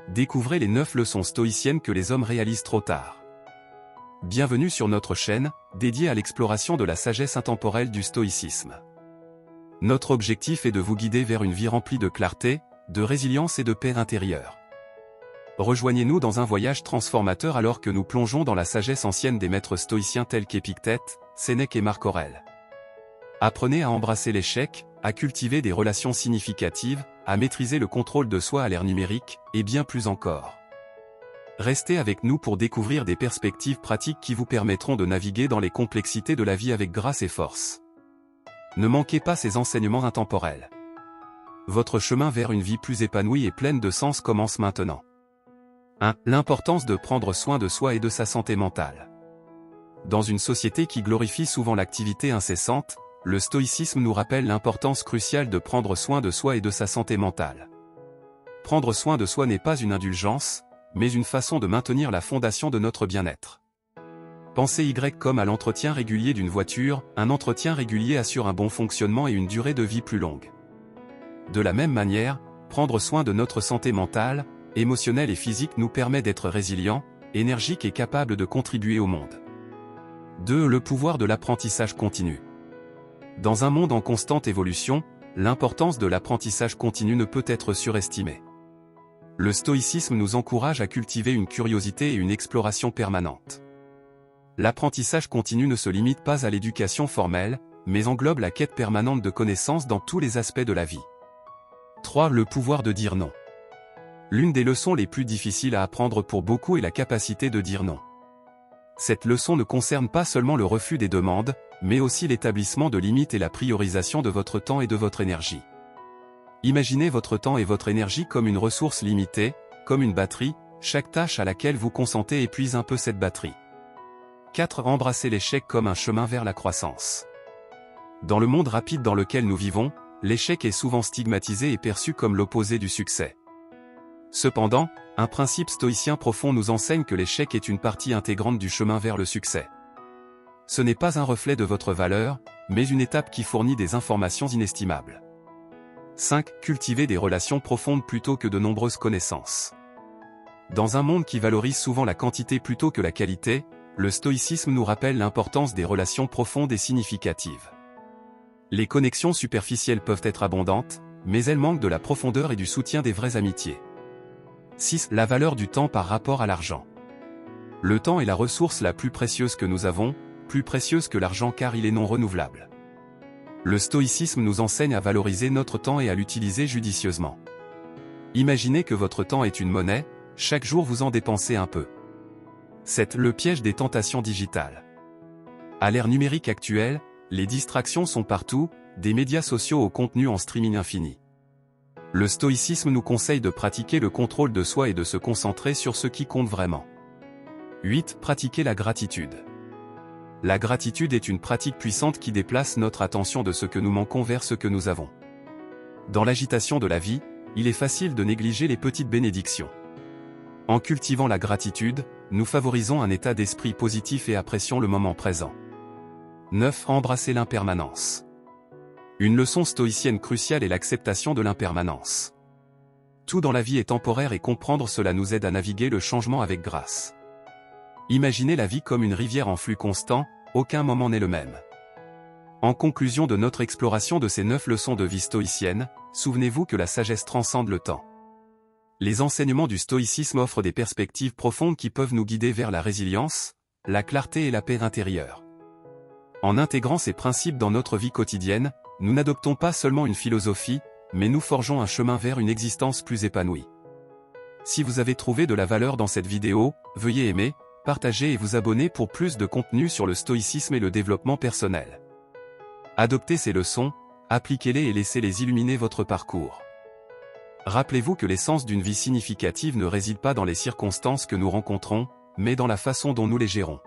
découvrez les 9 leçons stoïciennes que les hommes réalisent trop tard. Bienvenue sur notre chaîne, dédiée à l'exploration de la sagesse intemporelle du stoïcisme. Notre objectif est de vous guider vers une vie remplie de clarté, de résilience et de paix intérieure. Rejoignez-nous dans un voyage transformateur alors que nous plongeons dans la sagesse ancienne des maîtres stoïciens tels qu'Épictète, Sénèque et Marc Aurèle. Apprenez à embrasser l'échec, à cultiver des relations significatives, à maîtriser le contrôle de soi à l'ère numérique, et bien plus encore. Restez avec nous pour découvrir des perspectives pratiques qui vous permettront de naviguer dans les complexités de la vie avec grâce et force. Ne manquez pas ces enseignements intemporels. Votre chemin vers une vie plus épanouie et pleine de sens commence maintenant. 1. L'importance de prendre soin de soi et de sa santé mentale. Dans une société qui glorifie souvent l'activité incessante, le stoïcisme nous rappelle l'importance cruciale de prendre soin de soi et de sa santé mentale. Prendre soin de soi n'est pas une indulgence, mais une façon de maintenir la fondation de notre bien-être. Pensez Y comme à l'entretien régulier d'une voiture, un entretien régulier assure un bon fonctionnement et une durée de vie plus longue. De la même manière, prendre soin de notre santé mentale, émotionnelle et physique nous permet d'être résilients, énergiques et capables de contribuer au monde. 2. Le pouvoir de l'apprentissage continu. Dans un monde en constante évolution, l'importance de l'apprentissage continu ne peut être surestimée. Le stoïcisme nous encourage à cultiver une curiosité et une exploration permanente. L'apprentissage continu ne se limite pas à l'éducation formelle, mais englobe la quête permanente de connaissances dans tous les aspects de la vie. 3. Le pouvoir de dire non. L'une des leçons les plus difficiles à apprendre pour beaucoup est la capacité de dire non. Cette leçon ne concerne pas seulement le refus des demandes, mais aussi l'établissement de limites et la priorisation de votre temps et de votre énergie. Imaginez votre temps et votre énergie comme une ressource limitée, comme une batterie, chaque tâche à laquelle vous consentez épuise un peu cette batterie. 4. Embrasser l'échec comme un chemin vers la croissance. Dans le monde rapide dans lequel nous vivons, l'échec est souvent stigmatisé et perçu comme l'opposé du succès. Cependant, un principe stoïcien profond nous enseigne que l'échec est une partie intégrante du chemin vers le succès. Ce n'est pas un reflet de votre valeur, mais une étape qui fournit des informations inestimables. 5. Cultiver des relations profondes plutôt que de nombreuses connaissances. Dans un monde qui valorise souvent la quantité plutôt que la qualité, le stoïcisme nous rappelle l'importance des relations profondes et significatives. Les connexions superficielles peuvent être abondantes, mais elles manquent de la profondeur et du soutien des vraies amitiés. 6. La valeur du temps par rapport à l'argent. Le temps est la ressource la plus précieuse que nous avons, plus précieuse que l'argent car il est non renouvelable. Le stoïcisme nous enseigne à valoriser notre temps et à l'utiliser judicieusement. Imaginez que votre temps est une monnaie, chaque jour vous en dépensez un peu. 7. Le piège des tentations digitales. À l'ère numérique actuelle, les distractions sont partout, des médias sociaux au contenu en streaming infini. Le stoïcisme nous conseille de pratiquer le contrôle de soi et de se concentrer sur ce qui compte vraiment. 8. Pratiquer la gratitude. La gratitude est une pratique puissante qui déplace notre attention de ce que nous manquons vers ce que nous avons. Dans l'agitation de la vie, il est facile de négliger les petites bénédictions. En cultivant la gratitude, nous favorisons un état d'esprit positif et apprécions le moment présent. 9. Embrasser l'impermanence. Une leçon stoïcienne cruciale est l'acceptation de l'impermanence. Tout dans la vie est temporaire et comprendre cela nous aide à naviguer le changement avec grâce. Imaginez la vie comme une rivière en flux constant, aucun moment n'est le même. En conclusion de notre exploration de ces 9 leçons de vie stoïcienne, souvenez-vous que la sagesse transcende le temps. Les enseignements du stoïcisme offrent des perspectives profondes qui peuvent nous guider vers la résilience, la clarté et la paix intérieure. En intégrant ces principes dans notre vie quotidienne, nous n'adoptons pas seulement une philosophie, mais nous forgeons un chemin vers une existence plus épanouie. Si vous avez trouvé de la valeur dans cette vidéo, veuillez aimer, partager et vous abonner pour plus de contenu sur le stoïcisme et le développement personnel. Adoptez ces leçons, appliquez-les et laissez-les illuminer votre parcours. Rappelez-vous que l'essence d'une vie significative ne réside pas dans les circonstances que nous rencontrons, mais dans la façon dont nous les gérons.